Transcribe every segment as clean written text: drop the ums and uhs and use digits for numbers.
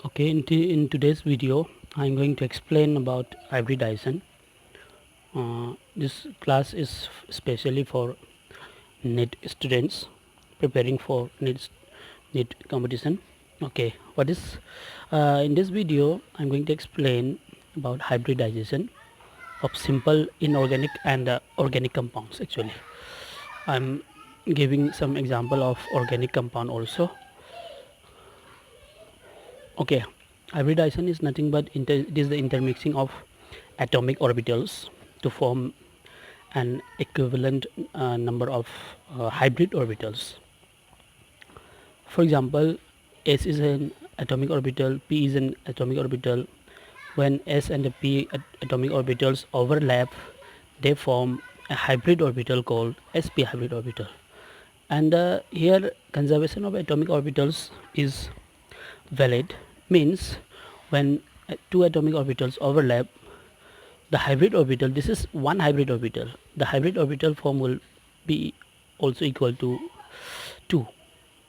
Okay, in today's video I'm going to explain about hybridization. This class is specially for NEET students preparing for NEET competition. Okay, what is in this video I'm going to explain about hybridization of simple inorganic and organic compounds. Actually, I'm giving some example of organic compound also. Okay, hybridization is nothing but it is the intermixing of atomic orbitals to form an equivalent number of hybrid orbitals. For example, S is an atomic orbital, P is an atomic orbital. When S and P atomic orbitals overlap, they form a hybrid orbital called sp hybrid orbital. And here conservation of atomic orbitals is valid, means when two atomic orbitals overlap, the hybrid orbital, this is one hybrid orbital, the hybrid orbital form will be also equal to 2,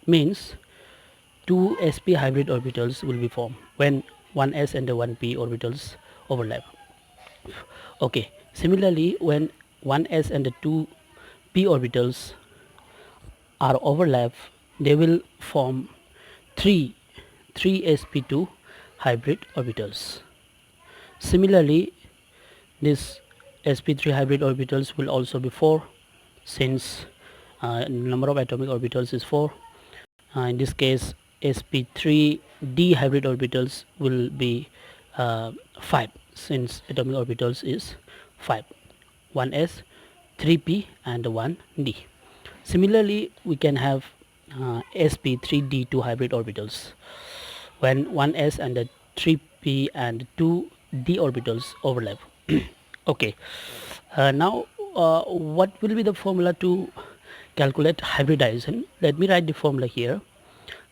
means two sp hybrid orbitals will be formed when one s and the one p orbitals overlap. Okay, similarly when one s and the two p orbitals are overlap, they will form three sp2 hybrid orbitals. Similarly, this sp3 hybrid orbitals will also be 4, since number of atomic orbitals is 4. In this case, sp3d hybrid orbitals will be 5, since atomic orbitals is 5, 1s, 3p and 1d. Similarly, we can have sp3d2 hybrid orbitals when 1s and the 3p and 2d orbitals overlap. Okay, now what will be the formula to calculate hybridization? Let me write the formula here.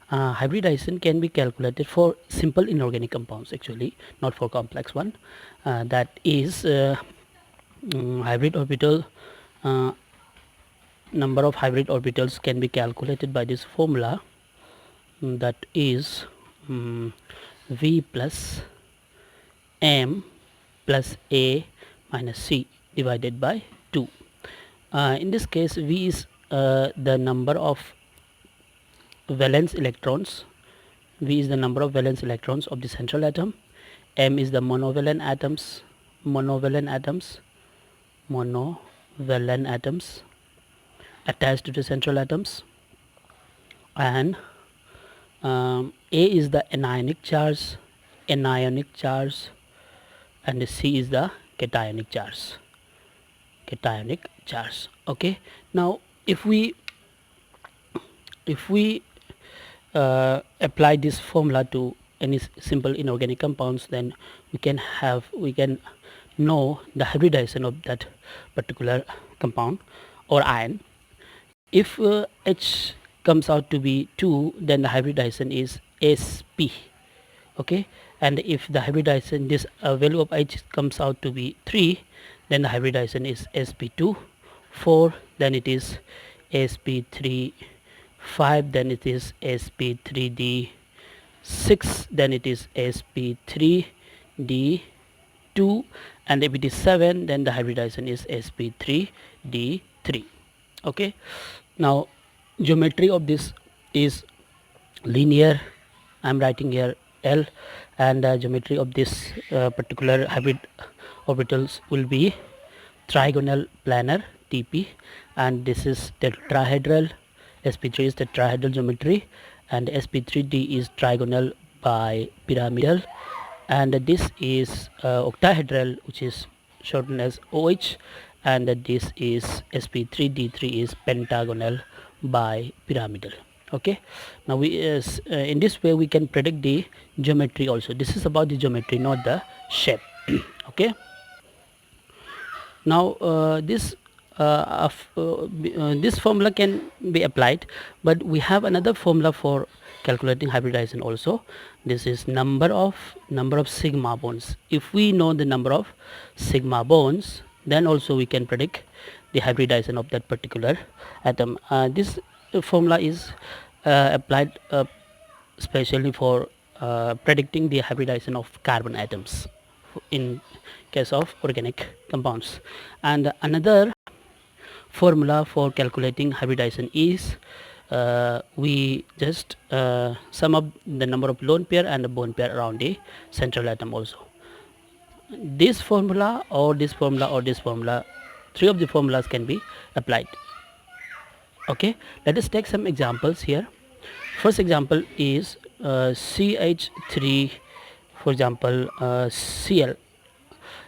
Hybridization can be calculated for simple inorganic compounds, actually not for complex one. That is hybrid orbital, number of hybrid orbitals can be calculated by this formula, that is v plus m plus a minus c divided by 2. In this case, v is the number of valence electrons, v is the number of valence electrons of the central atom, m is the monovalent atoms attached to the central atoms, and a is the anionic charge, and the c is the cationic charge. Okay, now if we apply this formula to any simple inorganic compounds, then we can know the hybridization of that particular compound or ion. If H comes out to be 2, then the hybridization is sp. Okay, and if the hybridization, this value of H comes out to be 3, then the hybridization is sp2. 4, then it is sp3. 5, then it is sp3d. 6, then it is sp3d2, and if it is 7, then the hybridization is sp3d3. Okay, now geometry of this is linear. I'm writing here L, and geometry of this particular hybrid orbitals will be trigonal planar TP, and this is tetrahedral. sp3 is tetrahedral geometry, and sp3d is trigonal bipyramidal, and this is octahedral, which is shortened as OH, and this is sp3d3 is pentagonal bipyramidal. Okay, now we in this way we can predict the geometry also. This is about the geometry, not the shape. Okay, now this formula can be applied, but we have another formula for calculating hybridization also. This is number of sigma bonds. If we know the number of sigma bonds, then also we can predict the hybridization of that particular atom. This formula is applied especially for predicting the hybridization of carbon atoms in case of organic compounds. And another formula for calculating hybridization is we just sum up the number of lone pair and the bone pair around the central atom also. This formula or this formula or this formula, three of the formulas can be applied. Okay, let us take some examples here. First example is CH3, for example Cl.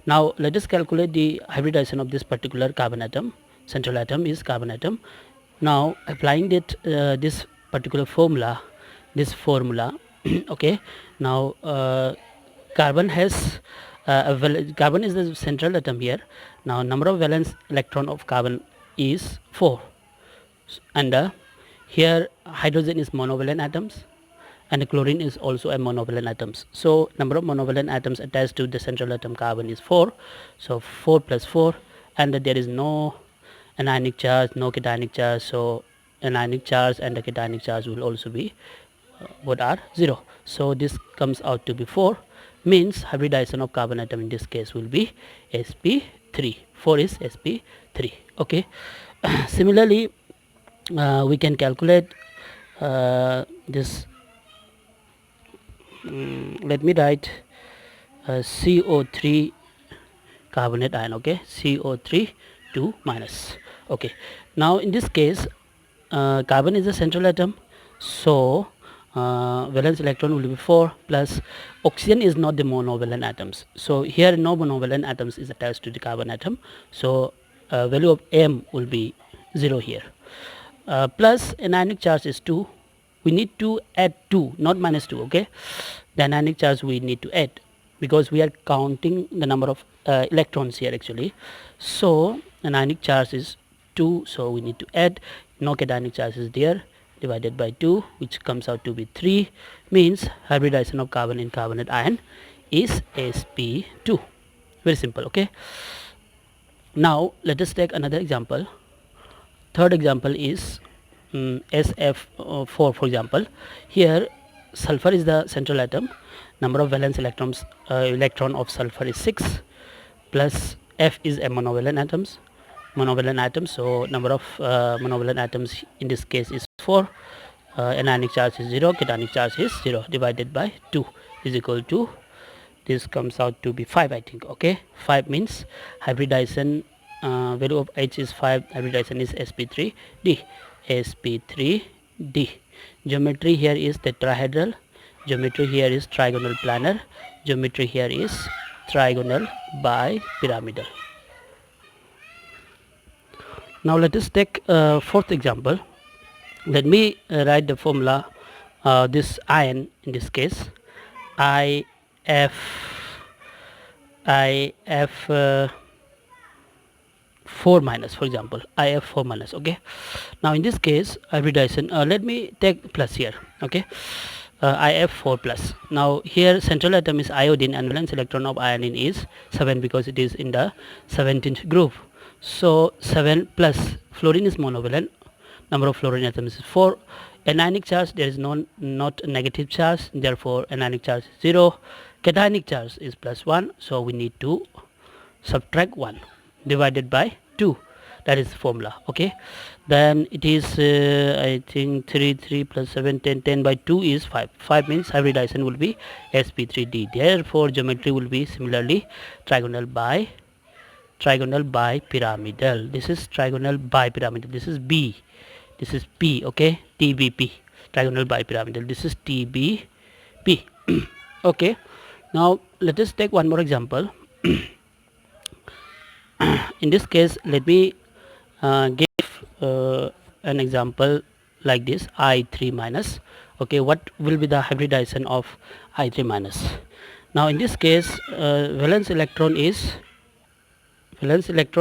Now let us calculate the hybridization of this particular carbon atom. Central atom is carbon atom. Now applying that this particular formula, okay, now carbon has carbon is the central atom here. Now number of valence electron of carbon is 4, and here hydrogen is monovalent atoms and chlorine is also a monovalent atoms. So number of monovalent atoms attached to the central atom carbon is 4. So 4 plus 4, and there is no anionic charge, no cationic charge. So anionic charge and the cationic charge will also be both are 0. So this comes out to be 4, means hybridization of carbon atom in this case will be sp3. 4 is sp3. Okay. Similarly, we can calculate this. Let me write CO3 carbonate ion. Okay, CO3 2 minus. Okay, now in this case carbon is the central atom, so valence electron will be 4, plus oxygen is not the monovalent atoms, so here no monovalent atoms is attached to the carbon atom, so value of M will be 0 here. Plus anionic charge is 2, we need to add 2, not minus 2. Okay, the anionic charge we need to add because we are counting the number of electrons here actually. So anionic charge is 2, so we need to add, no cationic charge is there, divided by 2, which comes out to be 3, means hybridization of carbon in carbonate ion is sp2. Very simple. Okay, now let us take another example. Third example is SF4, for example. Here sulfur is the central atom, number of valence electrons electron of sulfur is 6, plus F is a monovalent atom, so number of monovalent atoms in this case is 4, anionic charge is 0, cationic charge is 0, divided by 2 is equal to, this comes out to be 5, I think. Okay, 5 means hybridization value of H is 5, hybridization is sp3d. sp3d. Geometry here is tetrahedral, geometry here is trigonal planar, geometry here is trigonal bipyramidal. Now let us take fourth example. Let me write the formula, this ion in this case IF 4 minus, for example IF 4 minus. Okay, now in this case hybridization, let me take plus here. Okay, IF 4 plus. Now here central atom is iodine and valence electron of iodine is 7 because it is in the 17th group. So 7 plus fluorine is monovalent, number of fluorine atoms is 4, anionic charge there is not negative charge, therefore anionic charge is 0, cationic charge is plus 1, so we need to subtract 1 divided by 2, that is the formula. Okay, then it is I think 3 plus 7 10 by 2 is 5 means hybridization will be sp3d, therefore geometry will be similarly trigonal bipyramidal. This is trigonal bipyramidal, this is B, this is P. Okay, TBP, trigonal bipyramidal, this is TBP. Okay, now let us take one more example. In this case let me give an example like this, I3 minus. Okay, what will be the hybridization of I3 minus? Now in this case valence electron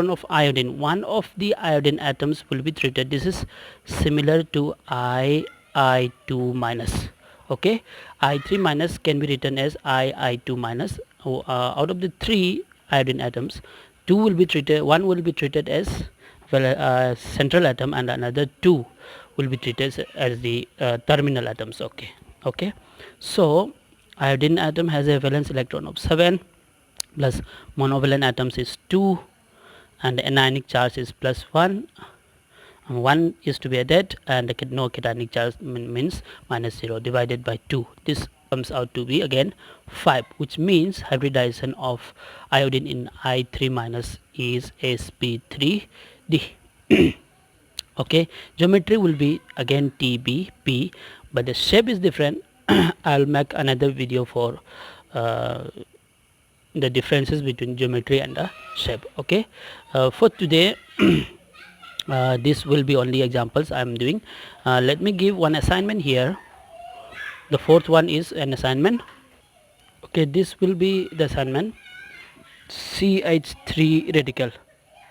of iodine, one of the iodine atoms will be treated, this is similar to I2 minus. Okay, I3 minus can be written as I2 minus. Out of the 3 iodine atoms, 2 will be treated, one will be treated as well central atom and another 2 will be treated as the terminal atoms. Okay, so Iodine atom has a valence electron of 7, plus monovalent atoms is 2, and the anionic charge is plus 1. 1 is to be added, and no cationic charge means minus 0 divided by 2. This comes out to be again 5, which means hybridization of iodine in I3 minus is sp3d. Okay, geometry will be again TBP, but the shape is different. I'll make another video for the differences between geometry and the shape. Okay, for today this will be only examples I'm doing. Let me give one assignment here. The fourth one is an assignment. Okay, this will be the assignment. CH3 radical,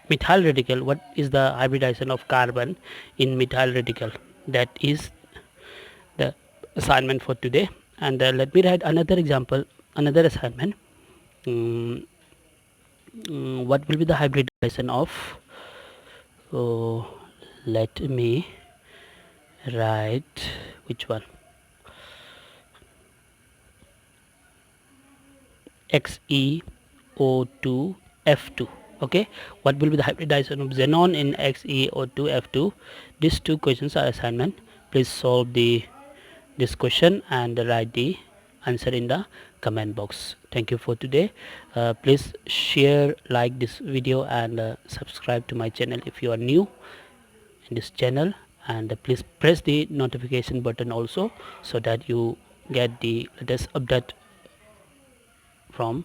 methyl radical. What is the hybridization of carbon in methyl radical? That is the assignment for today. And let me write another example, another assignment. What will be the hybridization of, let me write which one, XeO2F2. Okay, what will be the hybridization of xenon in XeO2F2? These two questions are assignment. Please solve this question and write the answer in the comment box. Thank you for today. Please share, like this video, and subscribe to my channel if you are new in this channel, and please press the notification button also, so that you get the latest update from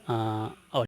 our